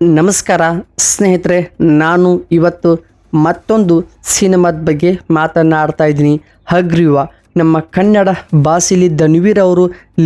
ನಮಸ್ಕಾರ ಸ್ನೇಹಿತರೆ, ನಾನು ಇವತ್ತು ಮತ್ತೊಂದು ಸಿನಿಮಾದ ಬಗ್ಗೆ ಮಾತನಾಡ್ತಾ ಇದ್ದೀನಿ. ಹಗ್ರೀವ ನಮ್ಮ ಕನ್ನಡ ಭಾಷೆಯಲ್ಲಿ ಧನ್ವೀರ್ ಅವರು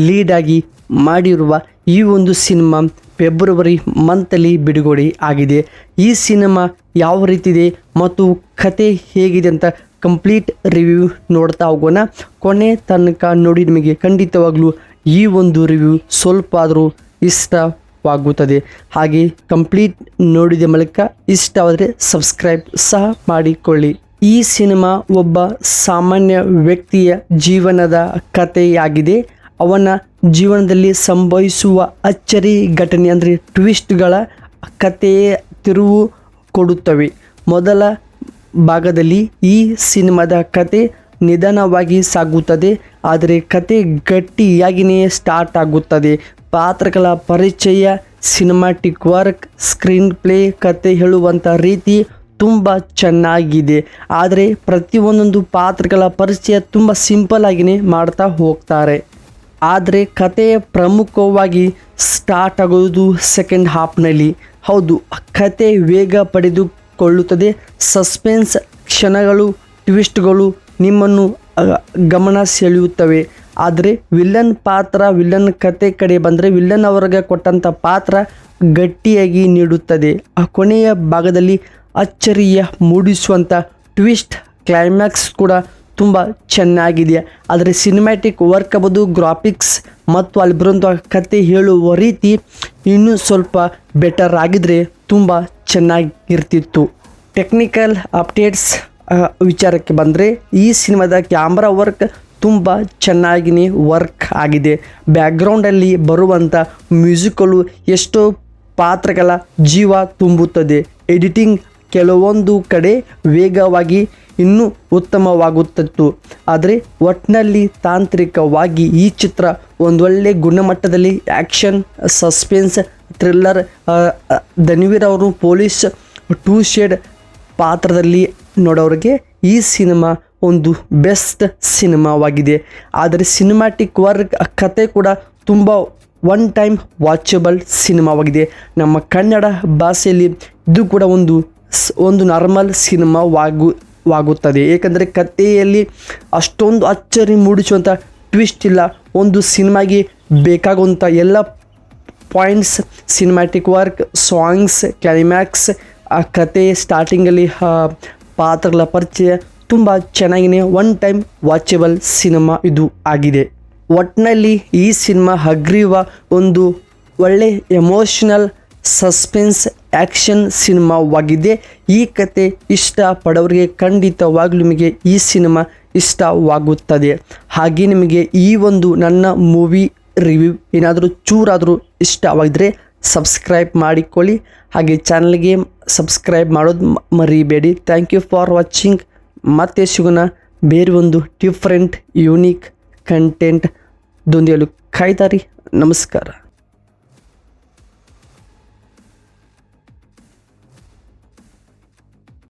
ಲೀಡಾಗಿ ಮಾಡಿರುವ ಈ ಒಂದು ಸಿನಿಮಾ ಫೆಬ್ರವರಿ ಮಂತಲ್ಲಿ ಬಿಡುಗಡೆ ಆಗಿದೆ. ಈ ಸಿನಿಮಾ ಯಾವ ರೀತಿದೆ ಮತ್ತು ಕತೆ ಹೇಗಿದೆ ಅಂತ ಕಂಪ್ಲೀಟ್ ರಿವ್ಯೂ ನೋಡ್ತಾ ಹೋಗೋಣ. ಕೊನೆ ತನಕ ನೋಡಿ, ನಿಮಗೆ ಖಂಡಿತವಾಗ್ಲೂ ಈ ಒಂದು ರಿವ್ಯೂ ಸ್ವಲ್ಪ ಆದರೂ ಇಷ್ಟವಾಗುತ್ತದೆ. ಹಾಗೆ ಕಂಪ್ಲೀಟ್ ನೋಡಿದ ಮೂಲಕ ಇಷ್ಟವಾದರೆ ಸಬ್ಸ್ಕ್ರೈಬ್ ಸಹ ಮಾಡಿಕೊಳ್ಳಿ. ಈ ಸಿನಿಮಾ ಒಬ್ಬ ಸಾಮಾನ್ಯ ವ್ಯಕ್ತಿಯ ಜೀವನದ ಕಥೆಯಾಗಿದೆ. ಅವನ ಜೀವನದಲ್ಲಿ ಸಂಭವಿಸುವ ಅಚ್ಚರಿ ಘಟನೆ ಅಂದರೆ ಟ್ವಿಸ್ಟ್ಗಳ ಕಥೆಯೇ ತಿರುವು ಕೊಡುತ್ತವೆ. ಮೊದಲ ಭಾಗದಲ್ಲಿ ಈ ಸಿನಿಮಾದ ಕತೆ ನಿಧಾನವಾಗಿ ಸಾಗುತ್ತದೆ, ಆದರೆ ಕತೆ ಗಟ್ಟಿಯಾಗಿಯೇ ಸ್ಟಾರ್ಟ್ ಆಗುತ್ತದೆ. ಪಾತ್ರಗಳ ಪರಿಚಯ, ಸಿನಿಮ್ಯಾಟಿಕ್ ವರ್ಕ್, ಸ್ಕ್ರೀನ್ ಪ್ಲೇ, ಕತೆ ಹೇಳುವಂಥ ರೀತಿ ತುಂಬ ಚೆನ್ನಾಗಿದೆ. ಆದರೆ ಪ್ರತಿಯೊಂದೊಂದು ಪಾತ್ರಗಳ ಪರಿಚಯ ತುಂಬ ಸಿಂಪಲ್ ಆಗಿಯೇ ಮಾಡ್ತಾ ಹೋಗ್ತಾರೆ. ಆದರೆ ಕತೆ ಪ್ರಮುಖವಾಗಿ ಸ್ಟಾರ್ಟ್ ಆಗೋದು ಸೆಕೆಂಡ್ ಹಾಫ್ನಲ್ಲಿ. ಹೌದು, ಕತೆ ವೇಗ ಪಡೆದುಕೊಳ್ಳುತ್ತದೆ. ಸಸ್ಪೆನ್ಸ್ ಕ್ಷಣಗಳು, ಟ್ವಿಸ್ಟ್ಗಳು ನಿಮ್ಮನ್ನು ಗಮನ ಸೆಳೆಯುತ್ತವೆ. ಆದರೆ ವಿಲ್ಲನ್ ಕತೆ ಕಡೆ ಬಂದರೆ, ವಿಲ್ಲನ್ ಅವರಿಗೆ ಕೊಟ್ಟಂಥ ಪಾತ್ರ ಗಟ್ಟಿಯಾಗಿ ನೀಡುತ್ತದೆ. ಆ ಕೊನೆಯ ಭಾಗದಲ್ಲಿ ಅಚ್ಚರಿಯ ಮೂಡಿಸುವಂಥ ಟ್ವಿಸ್ಟ್, ಕ್ಲೈಮ್ಯಾಕ್ಸ್ ಕೂಡ ತುಂಬ ಚೆನ್ನಾಗಿದೆ. ಆದರೆ ಸಿನಿಮ್ಯಾಟಿಕ್ ವರ್ಕ್ ಆಗ್ಬೋದು, ಗ್ರಾಫಿಕ್ಸ್ ಮತ್ತು ಅಲ್ಲಿ ಬರುವಂಥ ಕತೆ ಹೇಳುವ ರೀತಿ ಇನ್ನೂ ಸ್ವಲ್ಪ ಬೆಟರ್ ಆಗಿದ್ದರೆ ತುಂಬ ಚೆನ್ನಾಗಿರ್ತಿತ್ತು. ಟೆಕ್ನಿಕಲ್ ಅಪ್ಡೇಟ್ಸ್ ವಿಚಾರಕ್ಕೆ ಬಂದರೆ, ಈ ಸಿನಿಮಾದ ಕ್ಯಾಮ್ರಾ ವರ್ಕ್ ತುಂಬ ಚೆನ್ನಾಗಿಯೇ ವರ್ಕ್ ಆಗಿದೆ. ಬ್ಯಾಕ್ಗ್ರೌಂಡಲ್ಲಿ ಬರುವಂಥ ಮ್ಯೂಸಿಕಲು ಎಷ್ಟೋ ಪಾತ್ರಗಳ ಜೀವ ತುಂಬುತ್ತದೆ. ಎಡಿಟಿಂಗ್ ಕೆಲವೊಂದು ಕಡೆ ವೇಗವಾಗಿ ಇನ್ನೂ ಉತ್ತಮವಾಗುತ್ತಿತ್ತು. ಆದರೆ ಒಟ್ಟಿನಲ್ಲಿ ತಾಂತ್ರಿಕವಾಗಿ ಈ ಚಿತ್ರ ಒಂದೊಳ್ಳೆ ಗುಣಮಟ್ಟದಲ್ಲಿ ಆ್ಯಕ್ಷನ್, ಸಸ್ಪೆನ್ಸ್, ಥ್ರಿಲ್ಲರ್, ಧನ್ವೀರ್ ಅವರು ಪೊಲೀಸ್ 2 ಶೇಡ್ ಪಾತ್ರದಲ್ಲಿ ನೋಡೋರಿಗೆ ಈ ಸಿನಿಮಾ ಒಂದು ಬೆಸ್ಟ್ ಸಿನಿಮಾವಾಗಿದೆ. ಆದರೆ ಸಿನಿಮ್ಯಾಟಿಕ್ ವರ್ಕ್, ಕತೆ ಕೂಡ ತುಂಬ ಒನ್ ಟೈಮ್ ವಾಚಬಲ್ ಸಿನಿಮಾವಾಗಿದೆ. ನಮ್ಮ ಕನ್ನಡ ಭಾಷೆಯಲ್ಲಿ ಇದು ಕೂಡ ಒಂದು ನಾರ್ಮಲ್ ಸಿನಿಮಾವಾಗುತ್ತದೆ. ಏಕೆಂದರೆ ಕಥೆಯಲ್ಲಿ ಅಷ್ಟೊಂದು ಅಚ್ಚರಿ ಮೂಡಿಸುವಂಥ ಟ್ವಿಸ್ಟ್ ಇಲ್ಲ. ಒಂದು ಸಿನಿಮಾಗೆ ಬೇಕಾಗುವಂಥ ಎಲ್ಲ points, cinematic work, songs, climax, ಆ ಕತೆ ಸ್ಟಾರ್ಟಿಂಗಲ್ಲಿ ಪಾತ್ರಗಳ ಪರಿಚಯ ತುಂಬ ಚೆನ್ನಾಗಿಯೇ ಒನ್ ಟೈಮ್ ವಾಚಬಲ್ ಸಿನಿಮಾ ಇದು ಆಗಿದೆ. ಒಟ್ಟಿನಲ್ಲಿ ಈ ಸಿನಿಮಾ ಹಗ್ರೀವ ಒಂದು ಒಳ್ಳೆ ಎಮೋಷನಲ್, ಸಸ್ಪೆನ್ಸ್, ಆ್ಯಕ್ಷನ್ ಸಿನಿಮಾವಾಗಿದೆ. ಈ ಕತೆ ಇಷ್ಟಪಡೋರಿಗೆ ಖಂಡಿತವಾಗ್ಲೂ ನಿಮಗೆ ಈ ಸಿನಿಮಾ ಇಷ್ಟವಾಗುತ್ತದೆ. ಹಾಗೆ ನಿಮಗೆ ಈ ಒಂದು ನನ್ನ ಮೂವಿ ರಿವ್ಯೂ ಏನಾದರೂ ಚೂರಾದರೂ ಇಷ್ಟವಾಗಿದ್ದರೆ ಸಬ್ಸ್ಕ್ರೈಬ್ ಮಾಡಿಕೊಳ್ಳಿ. ಹಾಗೆ ಚಾನಲ್ಗೆ ಸಬ್ಸ್ಕ್ರೈಬ್ ಮಾಡೋದು ಮರಿಬೇಡಿ. Thank you for watching. ಮತ್ತೆ ಸಿಗೋಣ ಬೇರೆ ಒಂದು ಡಿಫ್ರೆಂಟ್ ಯೂನಿಕ್ ಕಂಟೆಂಟ್ ದೊಂದಿಗೆ. ಕಾಯ್ತಾರಿ. ನಮಸ್ಕಾರ.